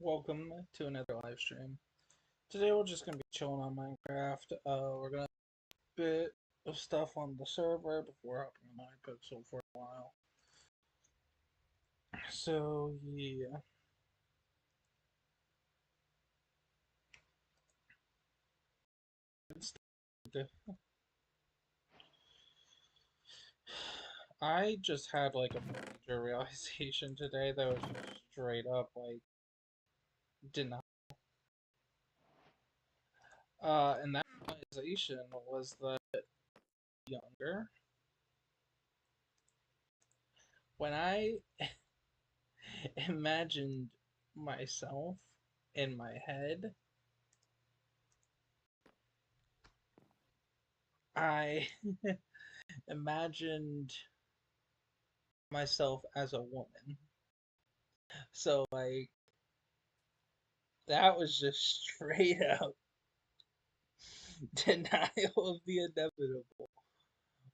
Welcome to another live stream. Today we're just gonna be chilling on Minecraft. We're gonna bit of stuff on the server before hopping on Hypixel for a while. So yeah, I just had like a major realization today that was just straight up like did not. And that realization was that younger when I imagined myself in my head, I imagined myself as a woman. So like that was just straight up denial of the inevitable.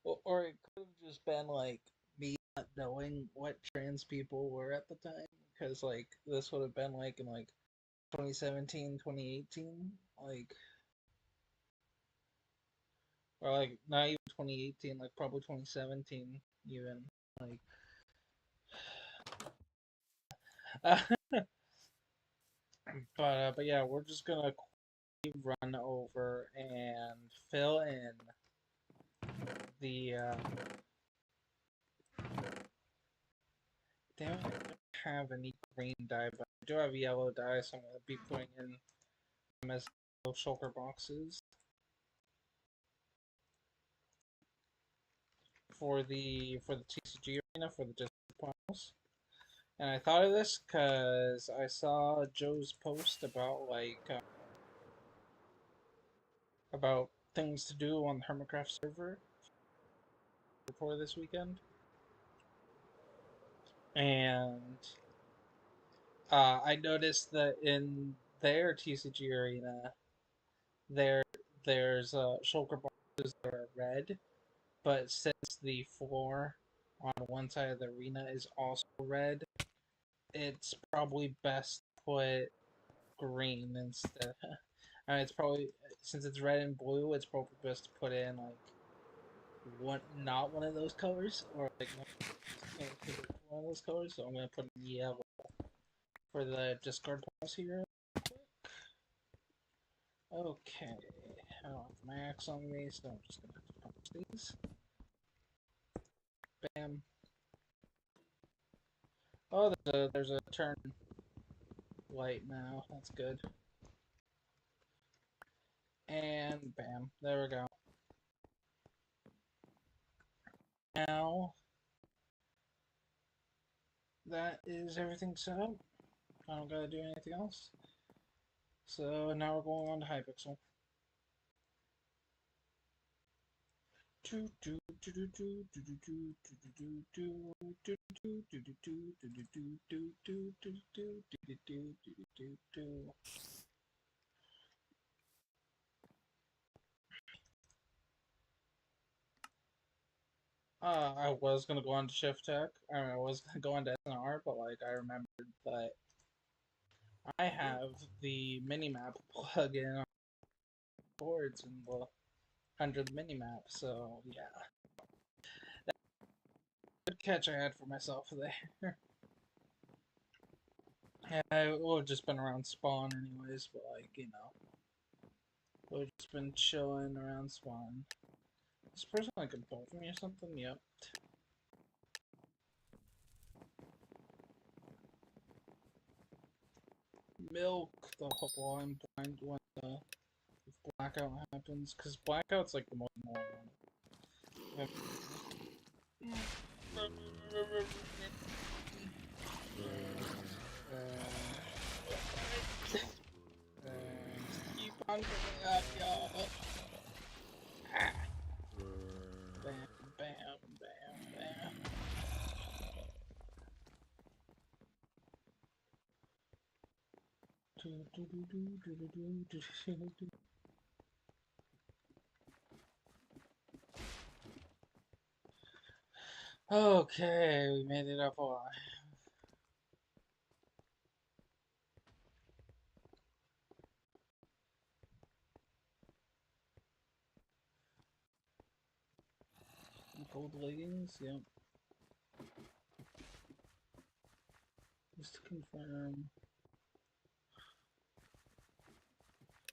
Or it could have just been like me not knowing what trans people were at the time. Because like this would have been like in like 2017, 2018, like or like not even 2018, like probably 2017 even. Like uh, but yeah, we're just gonna run over and fill in the damn it, I don't have any green dye, but I do have yellow dye, so I'm gonna be putting in them as shulker boxes for the TCG arena for the district finals. And I thought of this because I saw Joe's post about about things to do on the Hermitcraft server for this weekend, and I noticed that in their TCG arena, there there's shulker boxes that are red, but since the floor on one side of the arena is also red, it's probably best to put green instead. It's probably since it's red and blue, it's probably best to put in like one not one of those colors or like one of those colors. So I'm gonna put in yellow for the discard piles here. Okay, I don't have my axe on me, so I'm just gonna have to punch these. Bam. Oh, there's a turn light now. That's good. And bam, there we go. Now that is everything set up. I don't gotta do anything else. So now we're going on to Hypixel. I was gonna go on to Shift Tech. I was gonna go on to SNR, but like I remembered that I have the minimap plugin on boards and under the minimap. So yeah, good catch I had for myself there. Yeah, I would have just been around spawn anyways, but like would have just been chilling around spawn. This person like above me or something? Yep. Milk the while I'm blind when the blackout happens, because blackout's like the most annoying one. Keep on coming up, y'all. Bam, bam, bam, bam. Okay, we made it up alive. Gold leggings, yep. Just to confirm.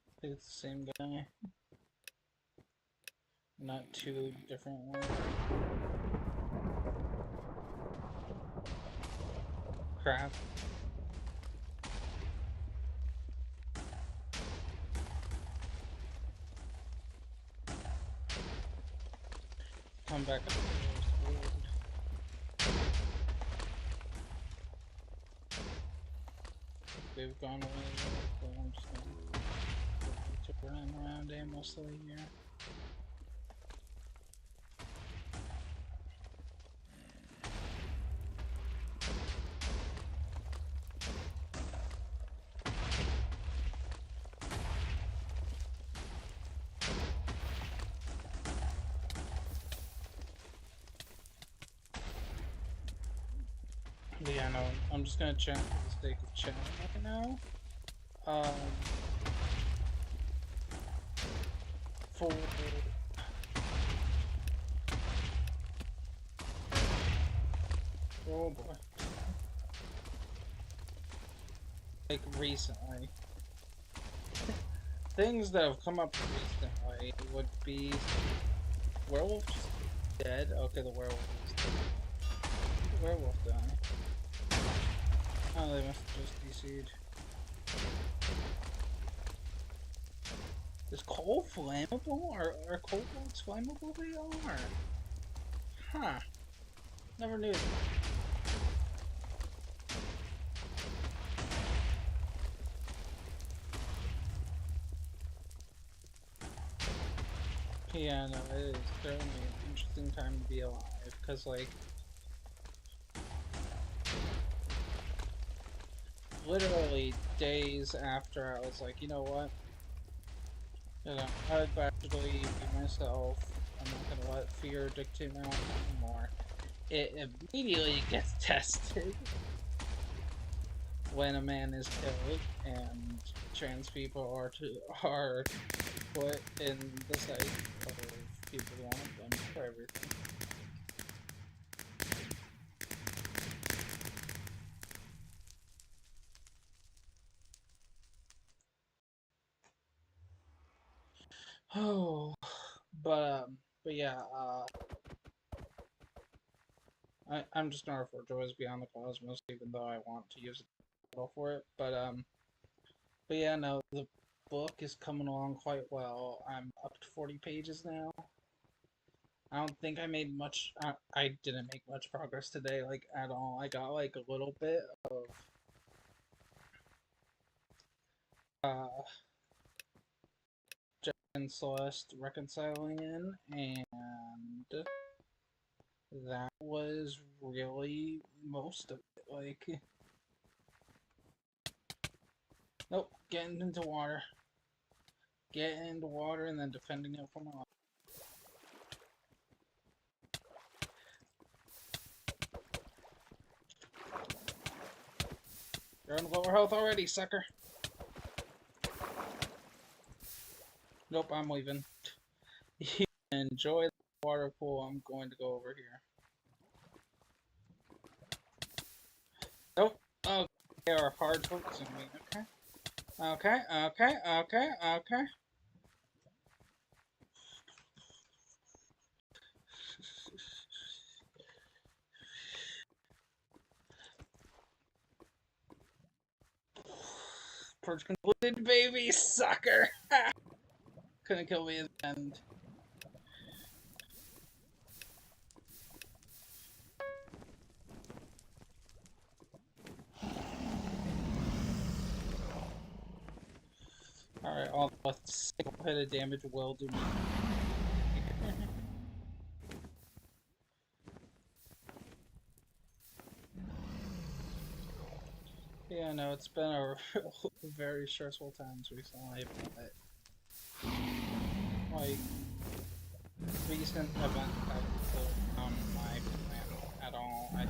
I think it's the same guy. Not two different ones. Crap. Come back up. They've gone away, so I'm just gonna run around aimlessly here. But yeah, no, I'm just gonna chat for the sake of chatting right now. For oh boy, like recently, things that have come up recently would be werewolf just dead. Okay, the werewolf is dead. The werewolf die. Oh, they must have just DC'd. Is coal flammable? Are coal bolts flammable? They are. Huh. Never knew that. Yeah, no, it is certainly an interesting time to be alive, because, like, literally days after I was like, you know what? You know, I'd actually be myself. I'm not gonna let fear dictate my life anymore. It immediately gets tested when a man is killed and trans people are put in the sight of people who want them for everything. Oh, but yeah, I'm just gonna refer to it as Beyond the Cosmos, even though I want to use a title for it. But yeah, no, the book is coming along quite well. I'm up to 40 pages now. I don't think I made much. I didn't make much progress today, like at all. I got like a little bit of Jeff and Celeste reconciling in, and that was really most of it. Like, nope, getting into water, and then defending it from my life. You're on lower health already, sucker. Nope, I'm leaving. You enjoy the water pool. I'm going to go over here. Nope. Oh, they are hard focusing me. Okay. Okay. Okay. Okay. Okay. Purge concluded, baby, sucker. Couldn't kill me at the end. Alright, all the single hit of damage will do me. Yeah, no, it's been a very stressful times recently, but like recent events have slowed down my plan at all. I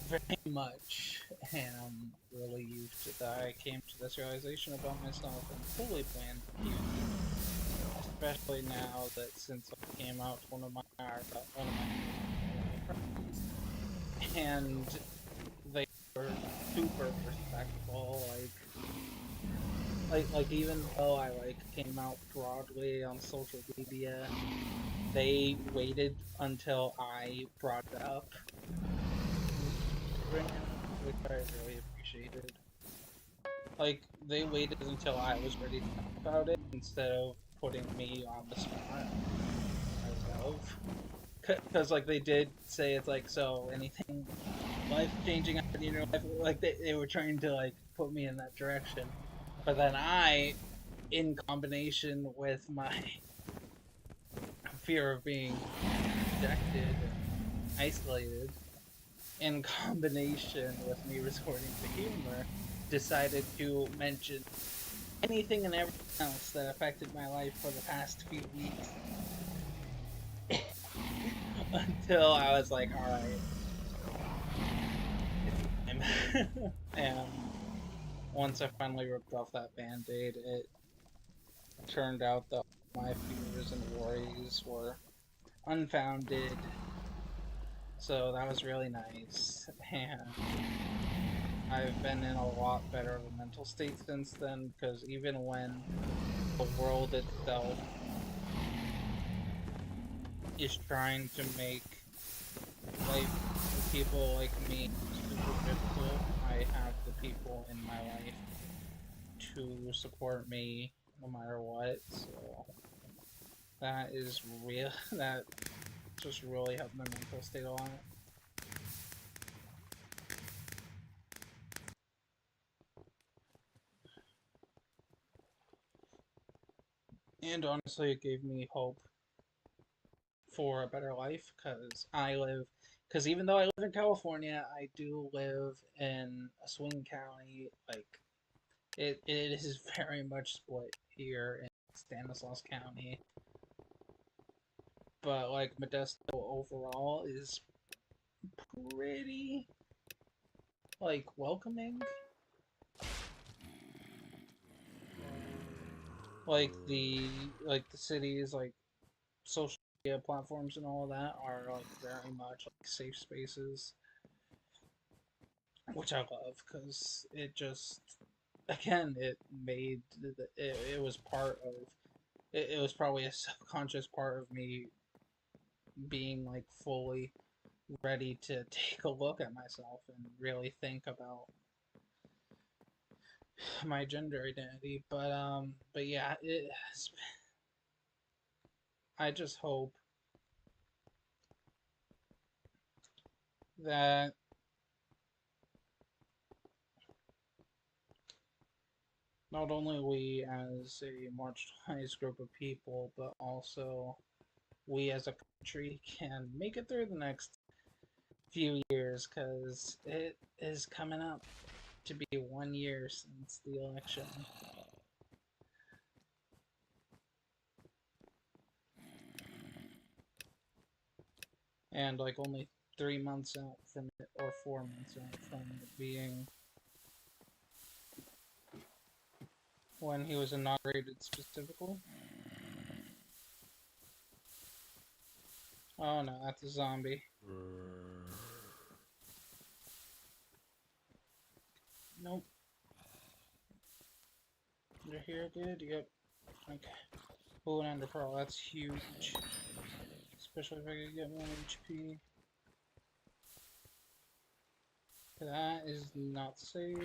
very much am relieved that I came to this realization about myself and fully planned to use it. especially now that since I came out to one of my friends, and they were super respectful. Like even though I came out broadly on social media, they waited until I brought it up in Instagram, which I really appreciated. Like they waited until I was ready to talk about it instead of putting me on the spot myself. Because like they did say it's like, so anything life changing happened in your life, like they were trying to like put me in that direction. But then I, in combination with my fear of being rejected and isolated, in combination with me resorting to humor, decided to mention anything and everything else that affected my life for the past few weeks until I was like, all right, it's time. And once I finally ripped off that band aid, it turned out that my fears and worries were unfounded. So that was really nice. And I've been in a lot better of a mental state since then because even when the world itself is trying to make life for people like me super difficult, I have the people in my life to support me no matter what. So that is real. That just really helped my mental state a lot. And honestly, it gave me hope for a better life because even though I live in California, I do live in a swing county. Like, it is very much split here in Stanislaus County. But, like, Modesto overall is pretty, like, welcoming. Like the cities, like, social media platforms and all of that are, like, very much, like, safe spaces, which I love because it just again it made it was part of it was probably a subconscious part of me being like fully ready to take a look at myself and really think about my gender identity. But yeah, I just hope that not only we as a marginalized group of people, but also we as a country can make it through the next few years because it is coming up to be 1 year since the election. And like only 3 months out from it, or 4 months out from it being when he was inaugurated specifically. Oh no, that's a zombie. Nope. You're here, dude? Yep. Okay. Oh, an ender pearl. That's huge. Especially if I could get more HP. That is not safe.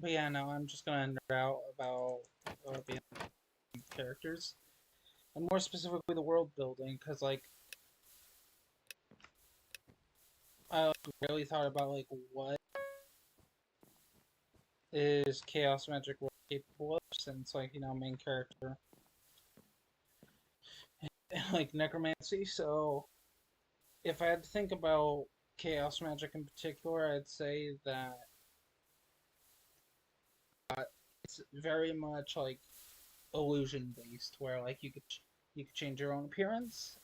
But yeah, no, I'm just gonna nerd out about the characters. And more specifically the world building, because like I like, really thought about like what is Chaos Magic World capable of, since like main character like necromancy. So if I had to think about chaos magic in particular, I'd say that it's very much like illusion based, where like you could change your own appearance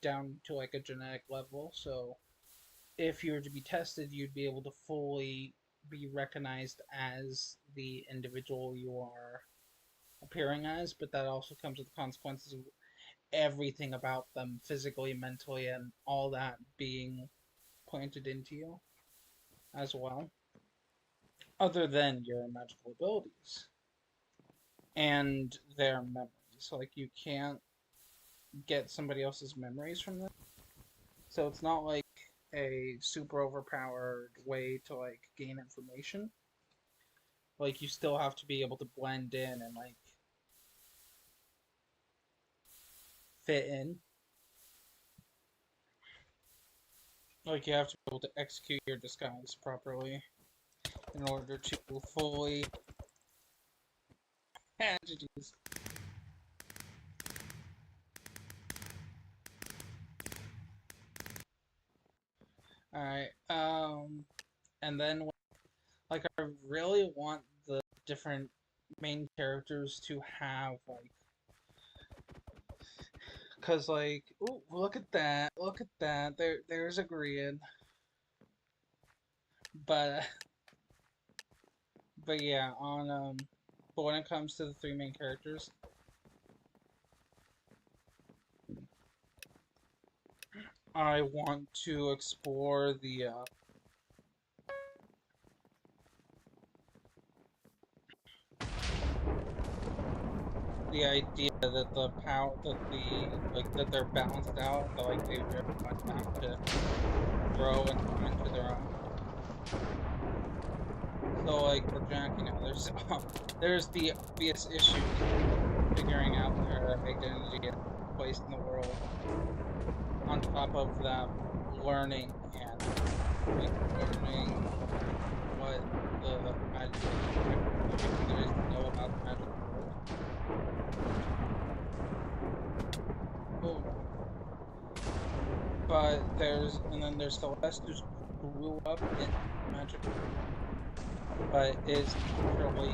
down to like a genetic level. So if you were to be tested, you'd be able to fully be recognized as the individual you are appearing as, but that also comes with the consequences of everything about them physically, mentally, and all that being planted into you as well, other than your magical abilities and their memories. Like, you can't get somebody else's memories from them. So it's not like a super overpowered way to like gain information. Like, you still have to be able to blend in and like fit in. Like, you have to be able to execute your disguise properly in order to fully. Jeez. All right. And then like I really want the different main characters to have like, cause like, ooh, look at that. There's agreeing. But but yeah, on but when it comes to the three main characters, I want to explore the idea that the power that the like that they're balanced out, that like they very much have to grow and come into their own. So like for Jack, you know, there's the obvious issues figuring out their identity and place in the world. On top of them learning and like learning what the magic everything there is to know about the magic world. Oh, but there's Celeste who grew up in magic but is naturally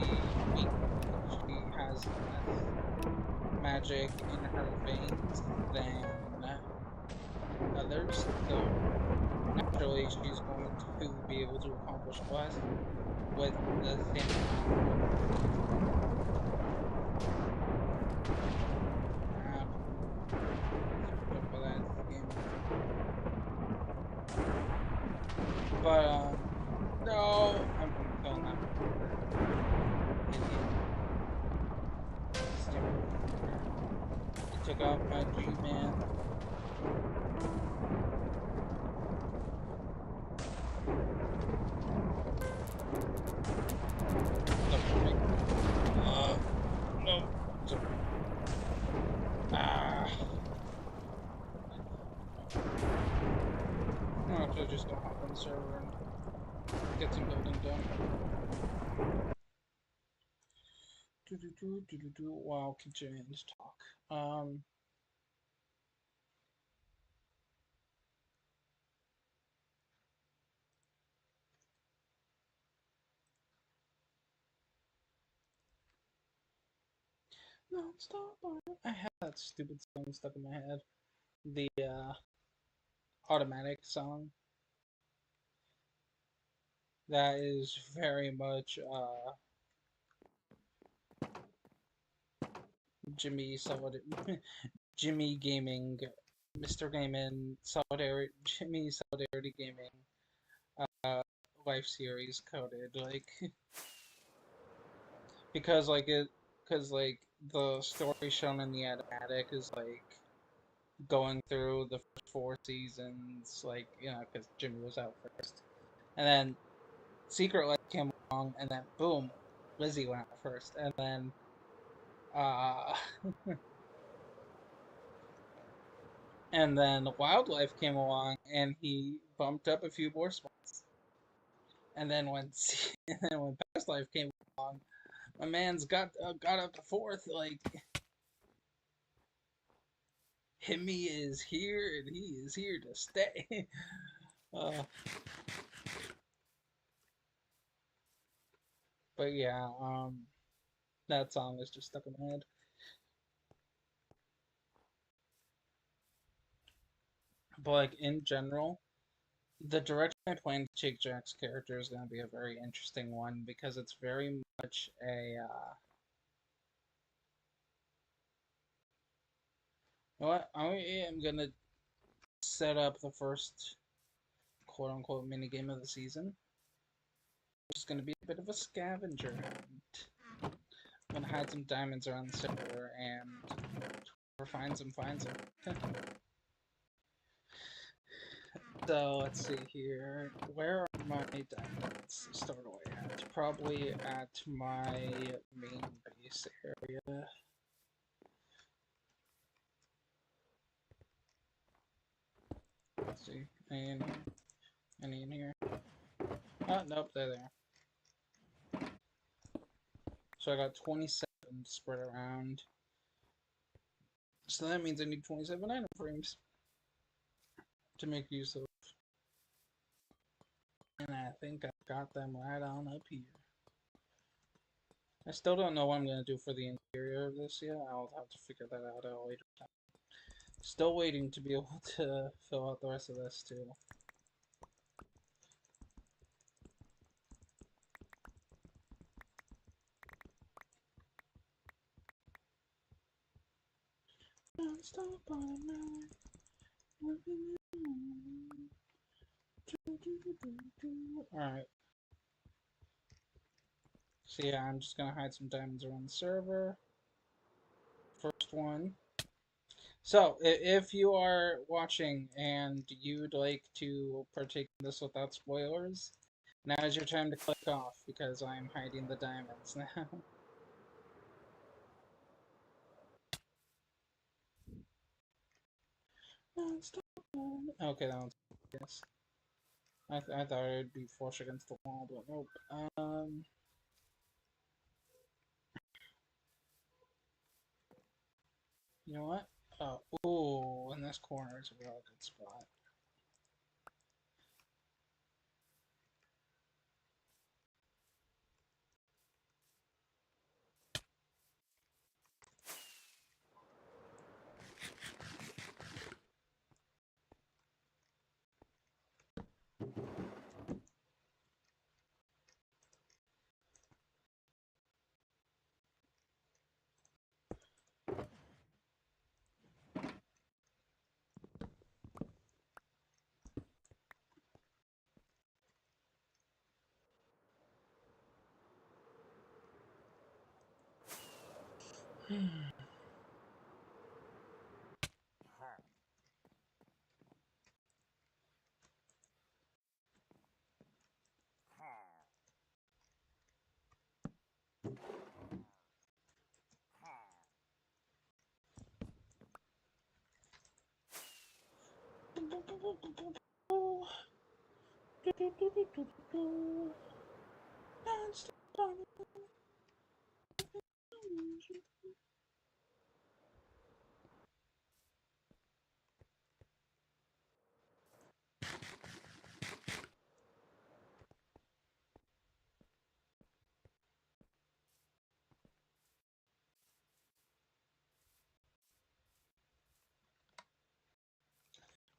weak. She has less magic in her veins than others, so naturally she's going to be able to accomplish less with the same amount for that game. But no, I'm killing that idiot. Stupid. He took out my G-Man. No. Ah. I'm actually just gonna hop on the server and get some building done. While continuing to talk. No, stop. I had that stupid song stuck in my head. The automatic song. That is very much Jimmy Jimmy Gaming, Mr. Gaming Solidarity, Jimmy Solidarity Gaming, uh, life series coded like because like it because like the story shown in the automatic is like going through the first four seasons, like you know, because Jimmy was out first, and then Secret Life came along, and then boom, Lizzie went out first, and then uh and then Wildlife came along, and he bumped up a few more spots. And then when and then when Past Life came along, my man's got up to fourth. Like Himmy is here and he is here to stay. uh, but yeah, that song is just stuck in my head. But like in general, the direction I plan to take Jack's character is going to be a very interesting one because it's very much a. You know what? I am going to set up the first quote unquote mini game of the season. It's going to be a bit of a scavenger hunt. I'm going to hide some diamonds around the server and whoever finds them. So let's see here. Where are my diamonds stored away at? Probably at my main base area. Let's see. Any in here? Any in here? Oh, nope, they're there. So I got 27 spread around. So that means I need 27 item frames to make use of. And I think I've got them right on up here. I still don't know what I'm going to do for the interior of this yet. I'll have to figure that out at a later time. Still waiting to be able to fill out the rest of this too. Alright. So yeah, I'm just gonna hide some diamonds around the server. First one. So, if you are watching and you'd like to partake in this without spoilers, now is your time to click off because I'm hiding the diamonds now. Okay, that one's yes. I thought it would be flush against the wall, but nope. You know what? Oh, ooh, in this corner is a real good spot.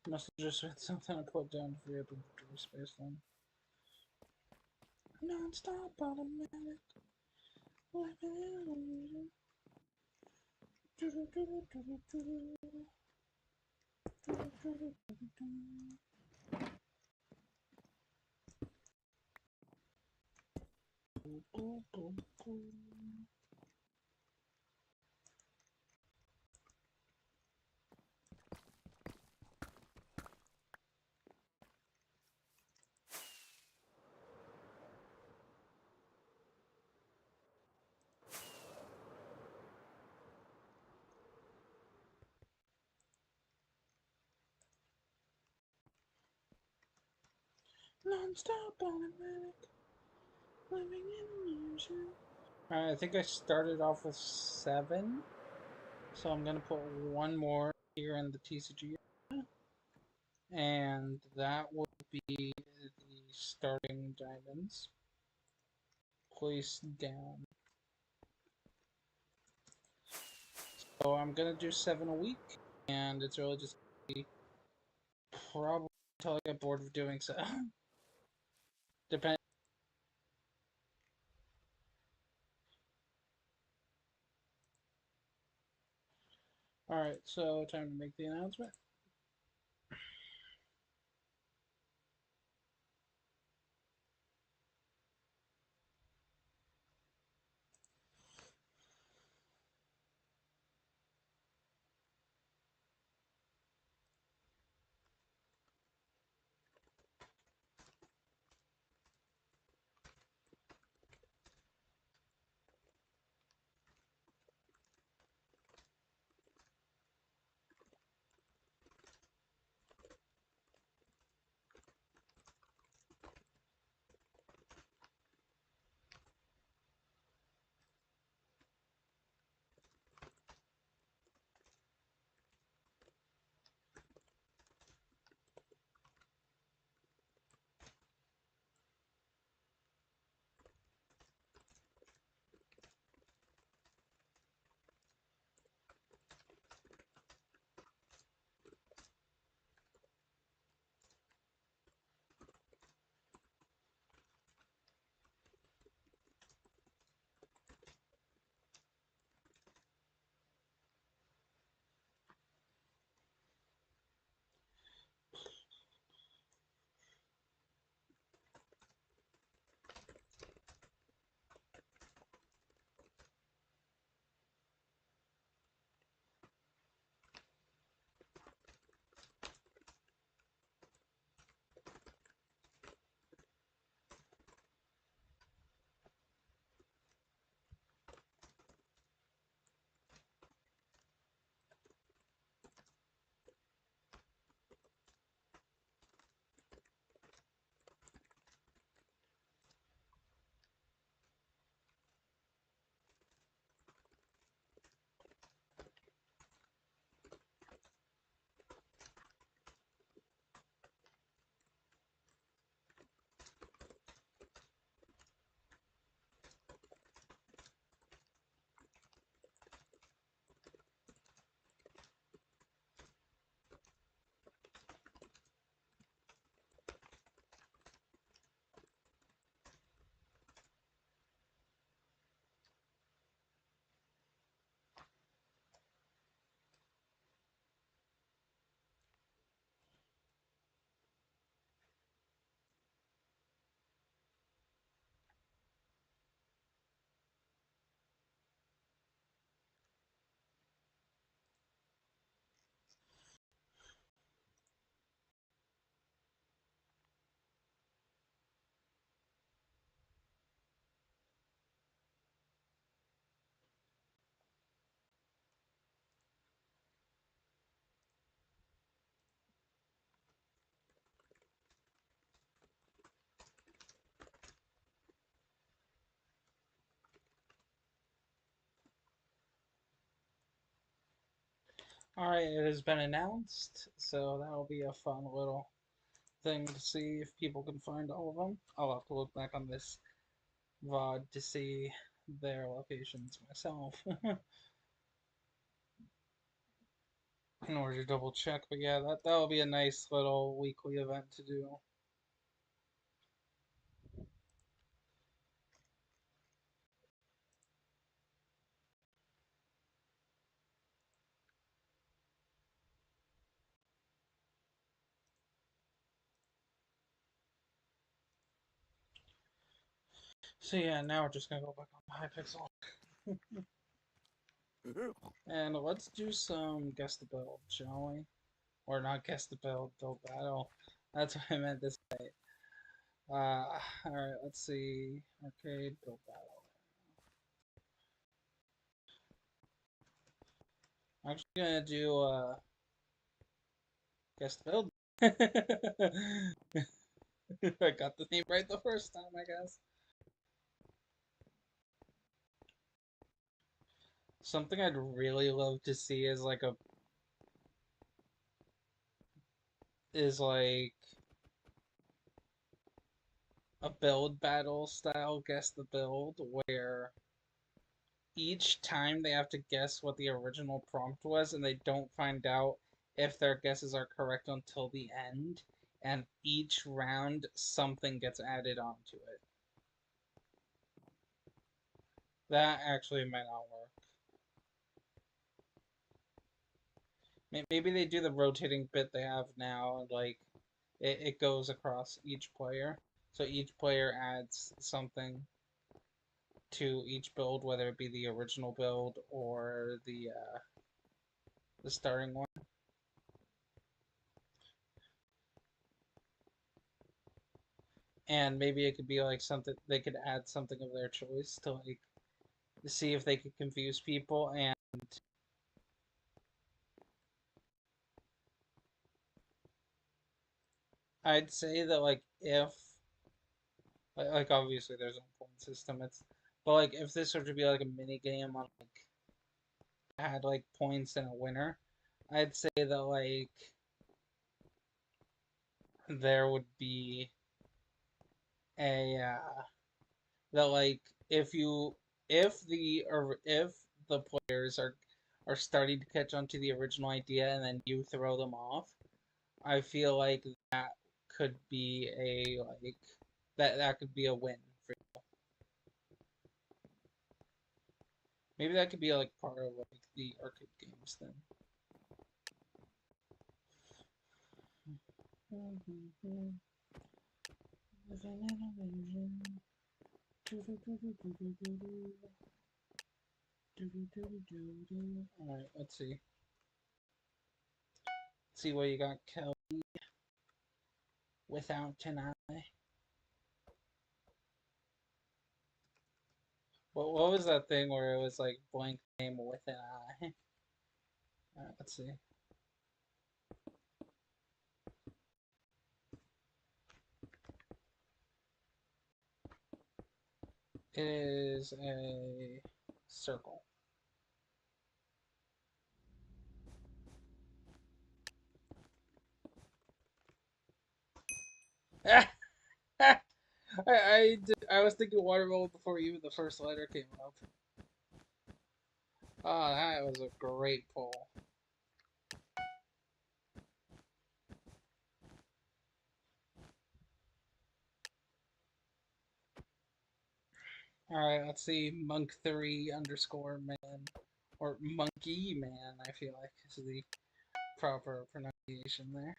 Must have just read something I put down for you to space then. Non-stop automatic. Non-stop automatic. Living in illusion. Alright, I think I started off with 7. So I'm gonna put one more here in the TCG area, and that would be the starting diamonds placed down. So I'm gonna do 7 a week, and it's really just probably until I get bored of doing so. Depend. All right, so time to make the announcement. All right, it has been announced, so that'll be a fun little thing to see if people can find all of them. I'll have to look back on this VOD to see their locations myself in order to double check. But yeah, that'll be a nice little weekly event to do. So yeah, now we're just gonna go back on Hypixel. And let's do some guess the build, shall we? Or not guess the build, build battle. That's what I meant to say. Alright, let's see. Arcade, build battle. I'm actually gonna do guess the build. I got the name right the first time, I guess. Something I'd really love to see is like a is like a build battle style guess the build where each time they have to guess what the original prompt was and they don't find out if their guesses are correct until the end, and each round something gets added onto it. That actually might not work. Maybe they do the rotating bit they have now, like it goes across each player. So each player adds something to each build, whether it be the original build or the starting one. And maybe it could be like something they could add something of their choice to like see if they could confuse people. And I'd say that like if like obviously there's no point system, it's but like if this were to be like a mini game on like had like points and a winner, I'd say that like there would be a that like if you if the players are starting to catch on to the original idea and then you throw them off, I feel like that could be a like that could be a win for you. Maybe that could be like part of like the arcade games then. Living in illusion. Alright, let's see. See what you got, Kelly, without an eye. What was that thing where it was like blank name with an eye? Alright, let's see. It is a circle. I was thinking watermelon before even the first letter came up. Oh, that was a great pull. Alright, let's see. Monk3 underscore man. Or Monkey Man, I feel like is the proper pronunciation there.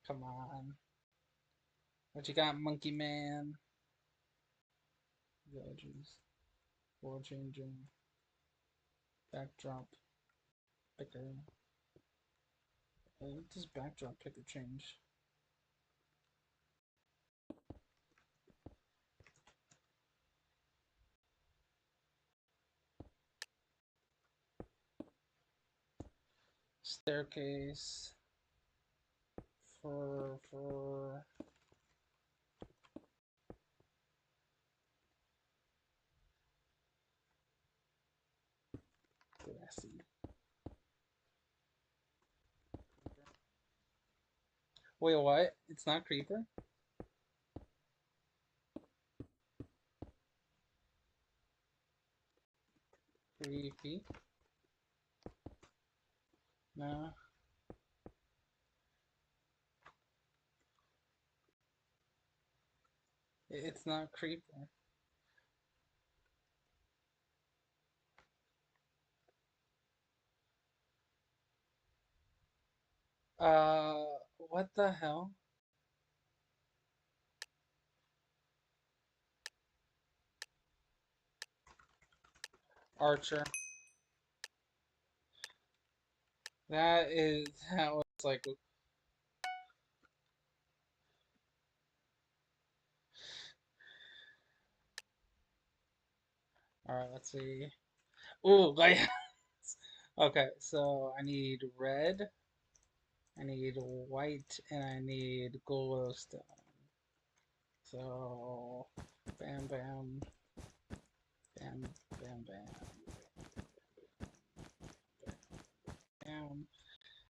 Come on. What you got, Monkey Man? Villages. World changing. Backdrop. Picker. What does backdrop picker change? Staircase. For grassy. Wait, what? It's not creeper? Creepy? No. It's not creeper. Uh, what the hell? Archer. That was like, alright, let's see. Ooh, like, okay, so I need red, I need white, and I need glowstone. So, bam, bam, bam, bam, bam.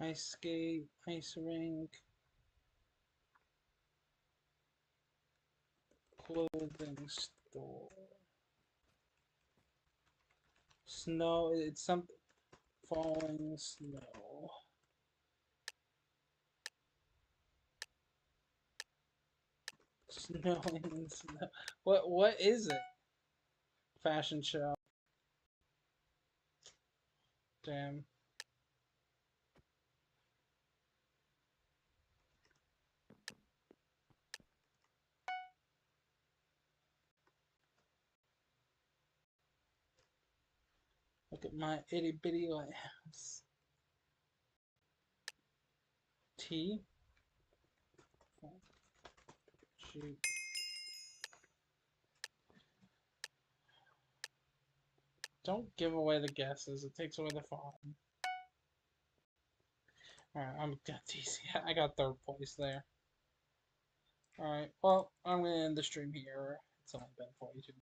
Ice skate, ice rink, clothing store. Snow, it's something. Falling snow. Snowing snow. What is it? Fashion show. Damn. Look at my itty bitty lighthouse. T. Shoot. Don't give away the guesses. It takes away the fun. Alright, I'm got DC. I got third place there. Alright, well, I'm gonna end the stream here. It's only been 42